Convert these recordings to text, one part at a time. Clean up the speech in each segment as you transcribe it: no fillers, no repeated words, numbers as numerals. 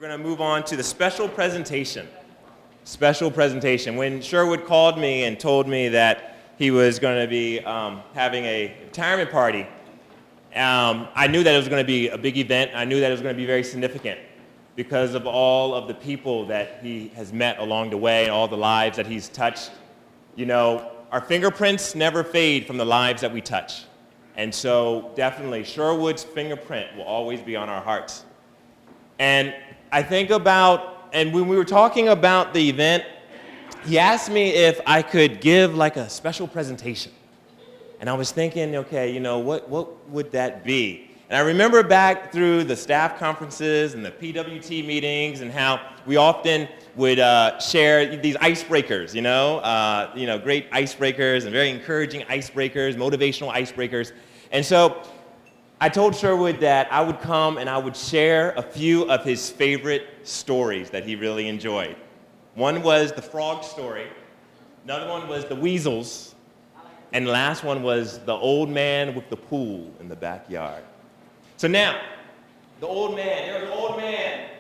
We're going to move on to the special presentation. Special presentation. When Sherwood called me and told me that he was going to be having a retirement party, I knew that it was going to be a big event. I knew that it was going to be very significant because of all of the people that he has met along the way and all the lives that he's touched. You know, our fingerprints never fade from the lives that we touch. And so definitely Sherwood's fingerprint will always be on our hearts. And I think about, and when we were talking about the event, he asked me if I could give like a special presentation. And I was thinking, okay, you know, what would that be? And I remember back through the staff conferences and the PWT meetings and how we often would share these icebreakers, great icebreakers and very encouraging icebreakers, motivational icebreakers. And so I told Sherwood that I would come and I would share a few of his favorite stories that he really enjoyed. One was the frog story, another one was the weasels, and the last one was the old man with the pool in the backyard. So now, there's an old man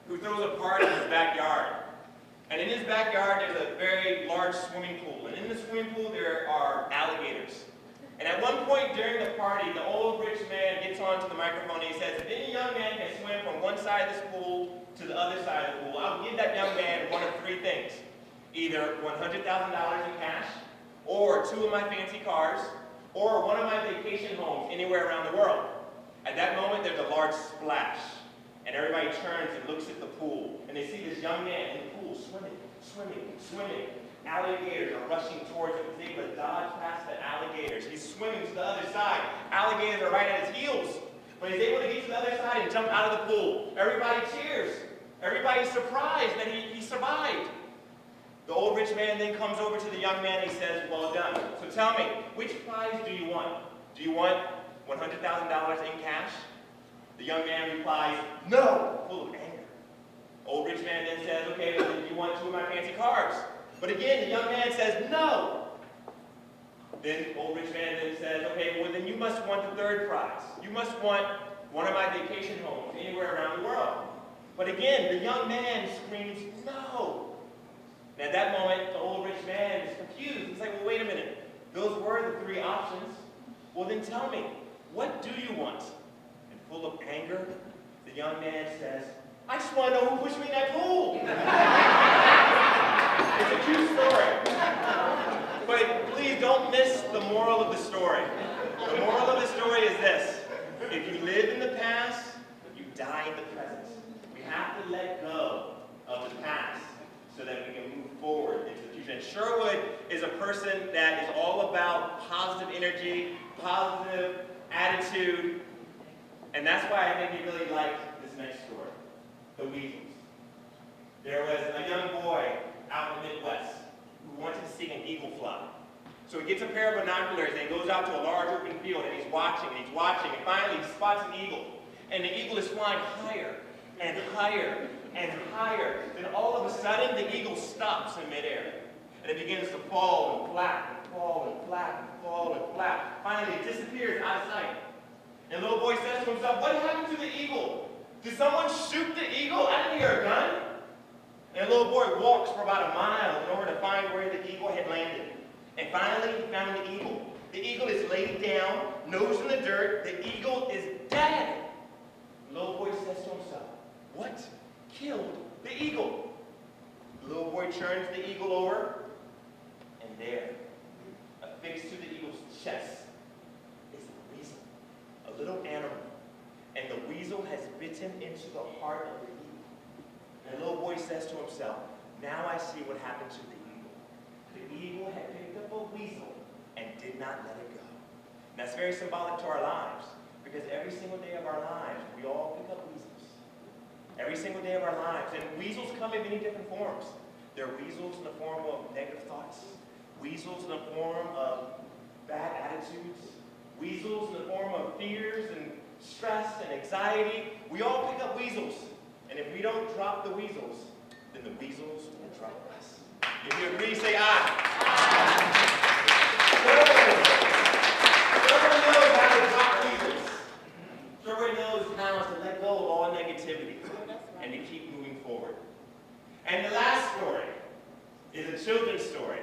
who throws a party in his backyard. And in his backyard, there's a very large swimming pool. And in the swimming pool, there are alligators. And at one point during the party, the old rich man gets onto the microphone and he says, if any young man can swim from one side of this pool to the other side of the pool, I'll give that young man one of three things. Either $100,000 in cash, or two of my fancy cars, or one of my vacation homes anywhere around the world. At that moment, there's a large splash. And everybody turns and looks at the pool. And they see this young man in the pool swimming. Alligators are rushing towards him. He's able to dodge past the alligators. He's swimming to the other side. Alligators are right at his heels. But he's able to get to the other side and jump out of the pool. Everybody cheers. Everybody's surprised that he survived. The old rich man then comes over to the young man and he says, well done. So tell me, which prize do you want? Do you want $100,000 in cash? The young man replies, no, full of anger. Old rich man then says, okay, well, then you want two of my fancy cars? But again, the young man says, no. Then old rich man then says, okay, well, then you must want the third prize. You must want one of my vacation homes anywhere around the world. But again, the young man screams, no. And at that moment, the old rich man is confused. He's like, well, wait a minute. Those were the three options. Well, then tell me, what do you want? And full of anger, the young man says, I just want to know who pushed me in that pool. It's a cute story. But please don't miss the moral of the story. The moral of the story is this. If you live in the past, you die in the present. We have to let go of the past so that we can move forward into the future. And Sherwood is a person that is all about positive energy, positive attitude, and that's why I think he really liked this next story, the weasels. There was a young boy out in the Midwest who wanted to see an eagle fly. So he gets a pair of binoculars and he goes out to a large open field and he's watching, and finally he spots an eagle. And the eagle is flying higher and higher and higher. Then all of a sudden the eagle stops in midair. And it begins to fall and flap and fall and flap and fall and flap. Finally it disappears out of sight. And the little boy says to himself, what happened to the eagle? Did someone shoot the eagle? I didn't hear a gun. And the little boy walks for about a mile in order to find where the eagle had landed. And finally, he found the eagle. The eagle is laid down, nose in the dirt. The eagle is dead. The little boy says to himself, what killed the eagle? The little boy turns the eagle over, and there, affixed to the eagle's chest, is a weasel, a little animal. And the weasel has bitten into the heart of the eagle. And the little boy says to himself, now I see what happened to the eagle. The eagle had picked up a weasel and did not let it go. And that's very symbolic to our lives, because every single day of our lives, we all pick up weasels. Every single day of our lives. And weasels come in many different forms. There are weasels in the form of negative thoughts, weasels in the form of bad attitudes, weasels in the form of fears and stress and anxiety. We all pick up weasels. And if we don't drop the weasels, then the weasels will drop us. If you agree, say aye. Sherwood knows how to drop weasels. Sherwood knows how to let go of all negativity and to keep moving And the last story is a children's story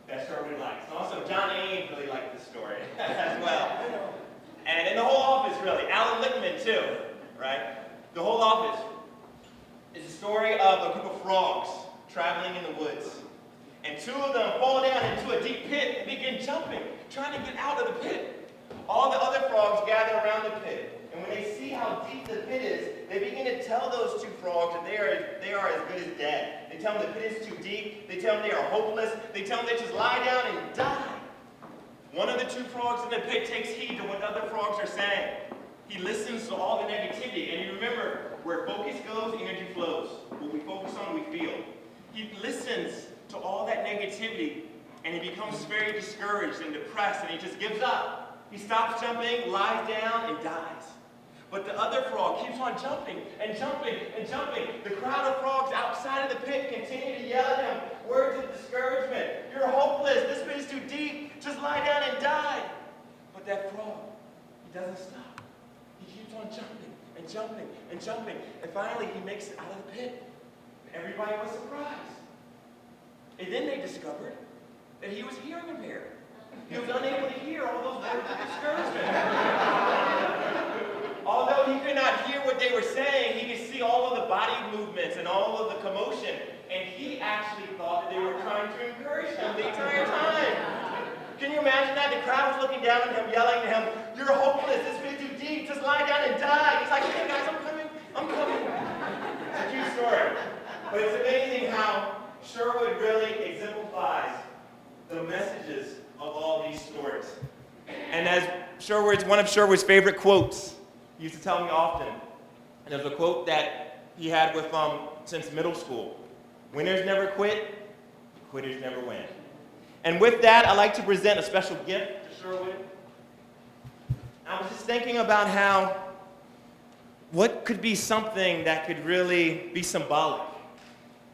that Sherwood likes. And also, John Ames really liked this story as well. And in the whole office, really. Alan Lickman, too, right? The whole office is a story of a group of frogs traveling in the woods. And two of them fall down into a deep pit and begin jumping, trying to get out of the pit. All the other frogs gather around the pit. And when they see how deep the pit is, they begin to tell those two frogs that they are as good as dead. They tell them the pit is too deep. They tell them they are hopeless. They tell them they just lie down and die. One of the two frogs in the pit takes heed to what the other frogs are saying. He listens to all the negativity. And you remember, where focus goes, energy flows. What we focus on, we feel. He listens to all that negativity, and he becomes very discouraged and depressed, and he just gives up. He stops jumping, lies down, and dies. But the other frog keeps on jumping and jumping and jumping. The crowd of frogs outside of the pit continue to yell at him words of discouragement. You're hopeless. This pit is too deep. Just lie down and die. But that frog, he doesn't stop. He keeps on jumping and jumping and jumping. And finally, he makes it out of the pit. Everybody was surprised. And then they discovered that he was hearing impaired. He was unable to hear all those words of discouragement. Although he could not hear what they were saying, he could see all of the body movements and all of the commotion. And he actually thought that they were trying to encourage him the entire time. Can you imagine that? The crowd was looking down at him, yelling at him, "You're hopeless. This pit is too deep. Just lie down and die." He's like, "Hey guys, I'm coming. I'm coming." It's a cute story. But it's amazing how Sherwood really exemplifies the messages of all these stories. And as one of Sherwood's favorite quotes, he used to tell me often, and there's a quote that he had with since middle school: "Winners never quit, quitters never win." And with that, I'd like to present a special gift to Sherwood. I was just thinking about what could be something that could really be symbolic.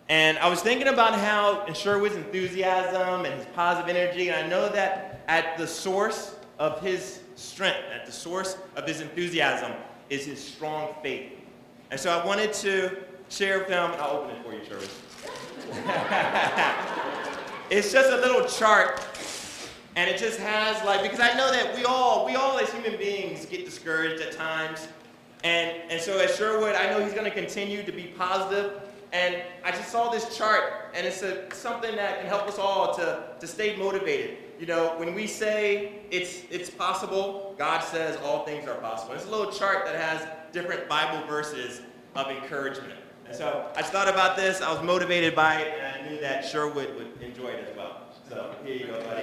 And I was thinking about how in Sherwood's enthusiasm and his positive energy, and I know that at the source of his strength, at the source of his enthusiasm, is his strong faith. And so I wanted to share with him, and I'll open it for you, Sherwood. It's just a little chart, and it just has because I know that we all as human beings get discouraged at times. And so as Sherwood, I know he's going to continue to be positive. And I just saw this chart, and it's something that can help us all to stay motivated. You know, when we say it's possible, God says all things are possible. It's a little chart that has different Bible verses of encouragement. And so I just thought about this, I was motivated by it, and I knew that Sherwood would enjoy it as well. So here you go, buddy.